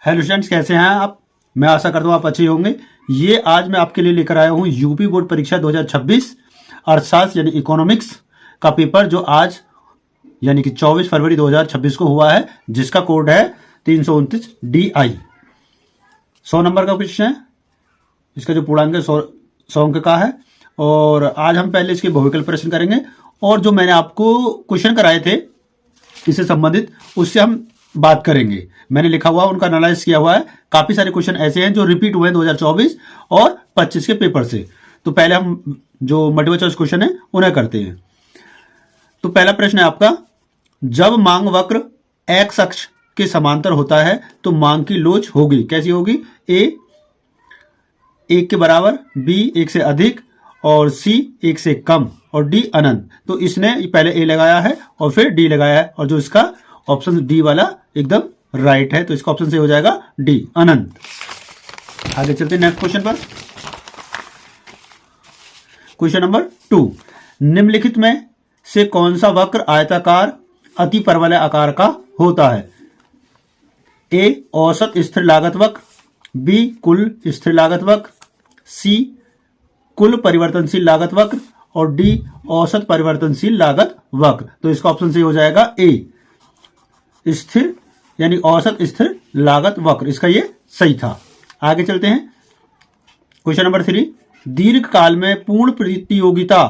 Hello students, कैसे हैं आप? मैं आशा करता हूँ आप अच्छे होंगे। ये आज मैं आपके लिए लेकर आया हूँ यूपी बोर्ड परीक्षा 2026 अर्थशास्त्र यानी इकोनॉमिक्स का पेपर, जो आज यानी कि 24 फरवरी 2026 को हुआ है, जिसका कोड है 329 DI। 100 नंबर का क्वेश्चन है। इसका जो पूर्णांक है 100 अंक का है। और आज हम पहले इसके बहुविकल्प प्रश्न करेंगे, और जो मैंने आपको क्वेश्चन कराए थे इससे संबंधित, उससे हम बात करेंगे। मैंने लिखा हुआ, उनका एनालाइज किया हुआ है। काफी सारे क्वेश्चन ऐसे हैं जो रिपीट हुए हैं 2024 और 25 के पेपर से। तो पहले हम जो मल्टीपल चॉइस क्वेश्चन है उन्हें करते हैं। तो पहला प्रश्न है आपका, जब मांग वक्र एक्स अक्ष के समांतर होता है तो मांग की लोच होगी, कैसी होगी? ए 1 के बराबर, बी 1 से अधिक, और सी 1 से कम, और डी अनंत। तो इसने पहले ए लगाया है और फिर डी लगाया है, और जो इसका ऑप्शन डी वाला एकदम राइट है। तो इसका ऑप्शन से हो जाएगा डी, अनंत। आगे चलते हैं नेक्स्ट क्वेश्चन पर। क्वेश्चन नंबर 2, निम्नलिखित में से कौन सा वक्र आयताकार अति परवलय आकार का होता है? ए औसत स्थिर लागत वक्र, बी कुल स्थिर लागत वक्र, सी कुल परिवर्तनशील लागत वक्र, और डी औसत परिवर्तनशील लागत वक्र। तो इसका ऑप्शन से हो जाएगा ए, स्थिर यानी औसत स्थिर लागत वक्र। इसका ये सही था। आगे चलते हैं। क्वेश्चन नंबर 3, दीर्घ काल में पूर्ण प्रतियोगिता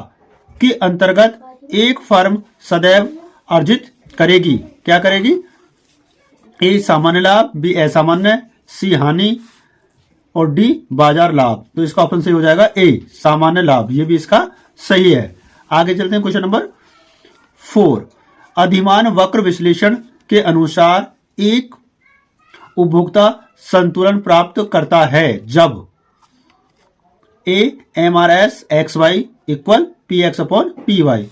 के अंतर्गत एक फर्म सदैव अर्जित करेगी, क्या करेगी? ए सामान्य लाभ, बी असामान्य, सी हानि, और डी बाजार लाभ। तो इसका ऑप्शन सही हो जाएगा ए, सामान्य लाभ। ये भी इसका सही है। आगे चलते हैं। क्वेश्चन नंबर 4, अधिमान वक्र विश्लेषण के अनुसार एक उपभोक्ता संतुलन प्राप्त करता है जब A MRS XY equal PX upon PY,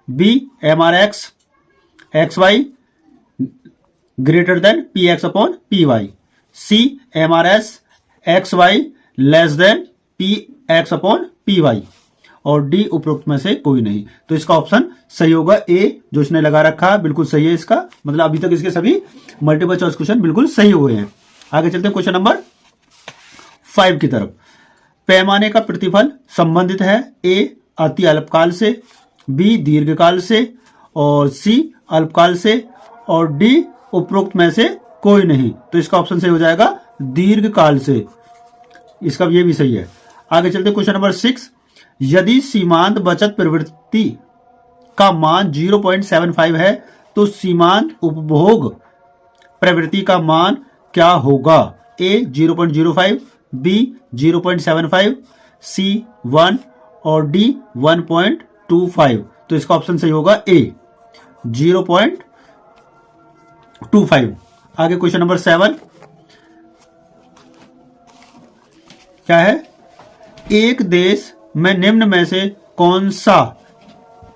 B MRX XY greater than PX upon PY, C MRS XY less than PX upon PY, और डी उपरोक्त में से कोई नहीं। तो इसका ऑप्शन सही होगा ए, जो इसने लगा रखा है, बिल्कुल सही है इसका। मतलब अभी तक इसके सभी मल्टीपल चॉइस क्वेश्चन बिल्कुल सही हुए हैं। आगे चलते हैं क्वेश्चन नंबर 5 की तरफ। पैमाने का प्रतिफल संबंधित है ए अति अल्पकाल से, बी दीर्घकाल से, और सी अल्पकाल से, और डी उपरोक्त में से कोई नहीं। तो इसका ऑप्शन सही हो जाएगा दीर्घकाल से। इसका ये भी सही है। आगे चलते हैं क्वेश्चन नंबर 6, यदि सीमांत बचत प्रवृत्ति का मान 0.75 है तो सीमांत उपभोग प्रवृत्ति का मान क्या होगा? ए 0.05, बी 0.75, सी 1, और डी 1.25। तो इसका ऑप्शन सही होगा ए, 0.25। आगे क्वेश्चन नंबर 7 क्या है? एक देश में निम्न में से कौन सा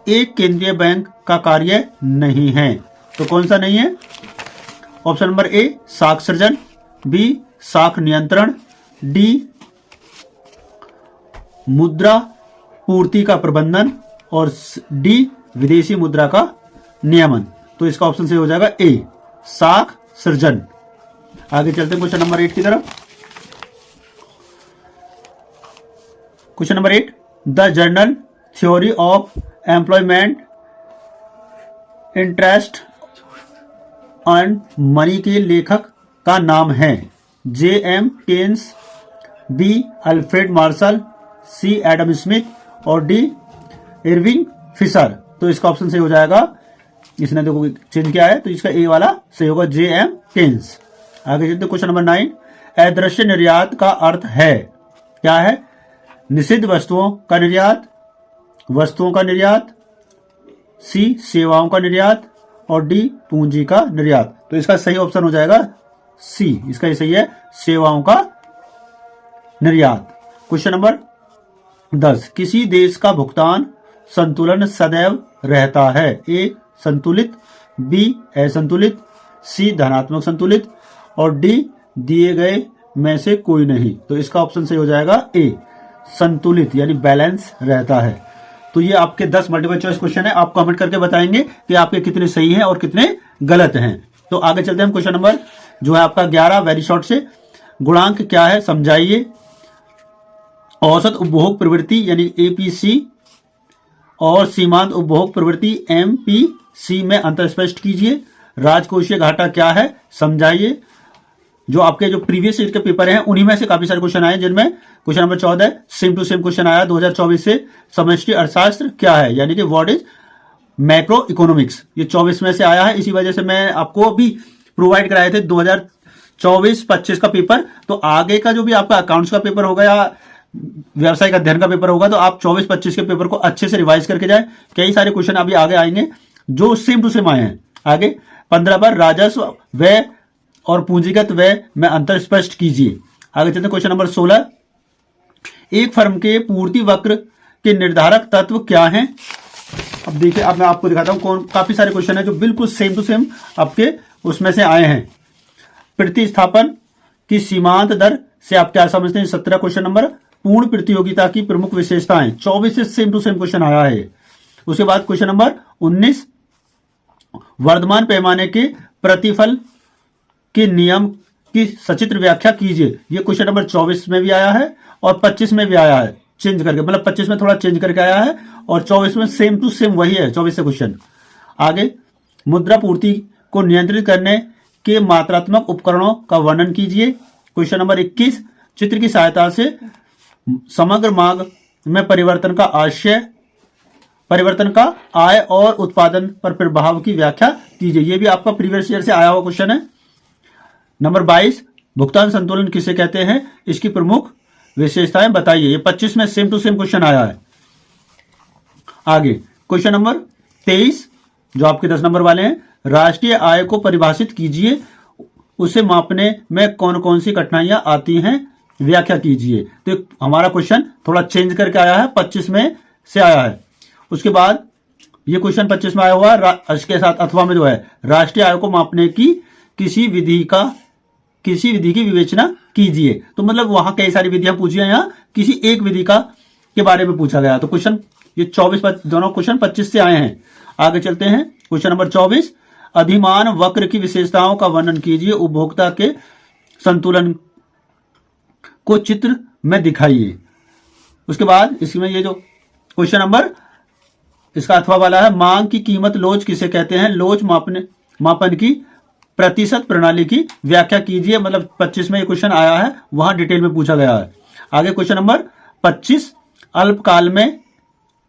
एक केंद्रीय बैंक का कार्य नहीं है? तो कौन सा नहीं है? ऑप्शन नंबर ए साख सृजन, बी साख नियंत्रण, डी मुद्रा पूर्ति का प्रबंधन, और डी विदेशी मुद्रा का नियमन। तो इसका ऑप्शन सही हो जाएगा ए, साख सृजन। आगे चलते हैं क्वेश्चन नंबर 8 की तरफ। Question number 8, the general theory of employment interest and money के लेखक का नाम है? J.M. Keynes, B Alfred Marshall, C Adam Smith, और डी इरविंग फिशर। तो इसका ऑप्शन सही हो जाएगा, इसने देखो चेंज किया है, तो इसका ए वाला सही होगा, J.M. केन्स। आगे चलते क्वेश्चन नंबर 9, अदृश्य निर्यात का अर्थ है, क्या है? निषिद्ध वस्तुओं का निर्यात, वस्तुओं का निर्यात, सी सेवाओं का निर्यात, और डी पूंजी का निर्यात। तो इसका सही ऑप्शन हो जाएगा सी, इसका ही सही है, सेवाओं का निर्यात। क्वेश्चन नंबर 10, किसी देश का भुगतान संतुलन सदैव रहता है? ए संतुलित, बी असंतुलित, सी धनात्मक संतुलित, और डी दिए गए में से कोई नहीं। तो इसका ऑप्शन सही हो जाएगा ए, संतुलित यानी बैलेंस रहता है। तो ये आपके 10 मल्टीपल चॉइस क्वेश्चन है। आप कमेंट करके बताएंगे कि आपके कितने सही हैं और कितने गलत हैं। तो आगे चलते हैं हम क्वेश्चन नंबर जो है आपका 11 वेरी शॉर्ट से। गुणांक क्या है समझाइए। औसत उपभोग प्रवृत्ति यानी एपीसी और सीमांत उपभोग प्रवृत्ति एमपीसी में अंतर स्पष्ट कीजिए। राजकोषीय घाटा क्या है समझाइए। जो आपके जो प्रीवियस ईयर के पेपर हैं उन्हीं में से काफी सारे क्वेश्चन आए, जिनमें question number 14 same to same question आया 2024 से। समष्टि अर्थशास्त्र क्या है यानी कि व्हाट इज मैक्रो इकोनॉमिक्स, ये 24 में से आया है। इसी वजह से मैं आपको अभी प्रोवाइड कराए थे 2024-25 का पेपर। तो आगे का जो भी आपका अकाउंट्स का पेपर होगा या व्यवसायिक अध्ययन का पेपर होगा, तो आप 24-25 के पेपर को अच्छे से रिवाइज करके जाए। कई सारे क्वेश्चन अभी आगे आएंगे जो सेम टू सेम आए हैं। आगे 15 पर राजस्व व्यय और पूंजीगत व्यय में अंतर स्पष्ट कीजिए। आगे चलते हैं क्वेश्चन नंबर 16। एक फर्म के पूर्ति वक्र के निर्धारक तत्व क्या हैं। अब देखिए, अब मैं आपको दिखाता हूं काफी सारे क्वेश्चन है जो बिल्कुल सेम टू सेम आपके उसमें से आए हैं। प्रतिस्थापन की सीमांत दर से आप क्या समझते हैं 17 क्वेश्चन नंबर। पूर्ण प्रतियोगिता की प्रमुख विशेषताएं 24 से सेम टू सेम क्वेश्चन आया है। उसके बाद क्वेश्चन नंबर 19 वर्धमान पैमाने के प्रतिफल के नियम की सचित्र व्याख्या कीजिए। ये क्वेश्चन नंबर 24 में भी आया है और 25 में भी आया है, चेंज करके, मतलब 25 में थोड़ा चेंज करके आया है और 24 में सेम टू सेम वही है 24 से क्वेश्चन। आगे मुद्रा पूर्ति को नियंत्रित करने के मात्रात्मक उपकरणों का वर्णन कीजिए। क्वेश्चन नंबर 21 चित्र की सहायता से समग्र मांग में परिवर्तन का आय और उत्पादन पर प्रभाव की व्याख्या कीजिए। यह भी आपका प्रीवियस ईयर से आया हुआ क्वेश्चन है। नंबर 22 भुगतान संतुलन किसे कहते हैं, इसकी प्रमुख विशेषताएं बताइए। ये 25 में सेम टू सेम क्वेश्चन आया है। आगे क्वेश्चन नंबर 23 जो आपके 10 नंबर वाले हैं, राष्ट्रीय आय को परिभाषित कीजिए, उसे मापने में कौन कौन सी कठिनाइयां आती हैं, व्याख्या कीजिए। तो हमारा क्वेश्चन थोड़ा चेंज करके आया है, 25 में से आया है। उसके बाद ये क्वेश्चन 25 में आया हुआ है, इसके साथ अथवा में जो है राष्ट्रीय आय को मापने की किसी विधि की विवेचना कीजिए। तो मतलब वहां कई सारी विधियां पूछी है, यहाँ किसी एक विधि के बारे में पूछा गया। तो क्वेश्चन ये 24 दोनों क्वेश्चन 25 से आए हैं। आगे चलते हैं क्वेश्चन नंबर 24 अधिमान वक्र की विशेषताओं का वर्णन कीजिए, उपभोक्ता के संतुलन को चित्र में दिखाइए। उसके बाद इसमें ये जो क्वेश्चन नंबर इसका अथवा वाला है, मांग की कीमत लोच किसे कहते हैं, लोच मापन की प्रतिशत प्रणाली की व्याख्या कीजिए। मतलब 25 में ये क्वेश्चन आया है, वहां डिटेल में पूछा गया है। आगे क्वेश्चन नंबर 25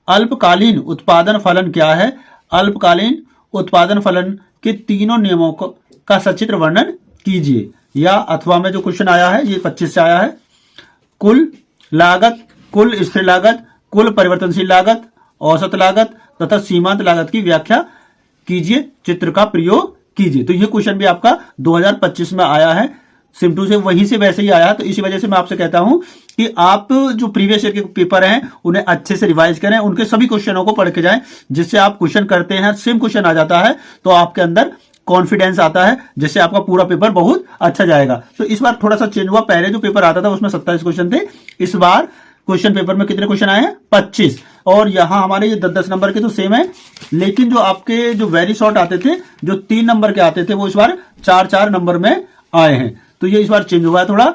अल्पकालीन उत्पादन फलन क्या है, अल्पकालीन उत्पादन फलन के तीनों नियमों का सचित्र वर्णन कीजिए। या अथवा में जो क्वेश्चन आया है ये 25 से आया है, कुल लागत, कुल स्थिर लागत, कुल परिवर्तनशील लागत, औसत लागत तथा सीमांत लागत की व्याख्या कीजिए, चित्र का प्रयोग कीजिए। तो ये क्वेश्चन भी आपका 2025 में आया है, सेम टू सेम वहीं से वैसे ही आया है। तो इसी वजह से मैं आपसे कहता हूं कि आप जो प्रीवियस ईयर के पेपर हैं उन्हें अच्छे से रिवाइज करें, उनके सभी क्वेश्चनों को पढ़ के जाएं, जिससे आप क्वेश्चन करते हैं सेम क्वेश्चन आ जाता है तो आपके अंदर कॉन्फिडेंस आता है, जिससे आपका पूरा पेपर बहुत अच्छा जाएगा। तो इस बार थोड़ा सा चेंज हुआ, पहले जो पेपर आता था उसमें 27 क्वेश्चन थे, इस बार क्वेश्चन पेपर में कितने क्वेश्चन आए हैं 25। और यहां हमारे ये 10-10 नंबर के तो सेम है, लेकिन जो आपके जो वेरी शॉर्ट आते थे, जो 3 नंबर के आते थे, वो इस बार 4-4 नंबर में आए हैं। तो ये इस बार चेंज हुआ है थोड़ा।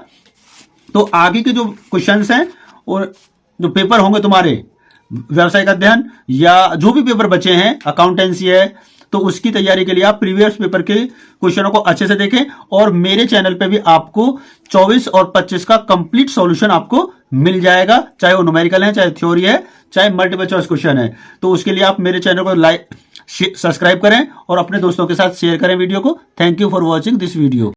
तो आगे के जो क्वेश्चंस हैं और जो पेपर होंगे तुम्हारे व्यवसायिक अध्ययन या जो भी पेपर बचे हैं, अकाउंटेंसी है, तो उसकी तैयारी के लिए आप प्रीवियस पेपर के क्वेश्चनों को अच्छे से देखें। और मेरे चैनल पे भी आपको 24 और 25 का कंप्लीट सॉल्यूशन आपको मिल जाएगा, चाहे वो न्यूमेरिकल है, चाहे थ्योरी है, चाहे मल्टीपल चॉइस क्वेश्चन है। तो उसके लिए आप मेरे चैनल को लाइक सब्सक्राइब करें और अपने दोस्तों के साथ शेयर करें वीडियो को। Thank you for watching this video.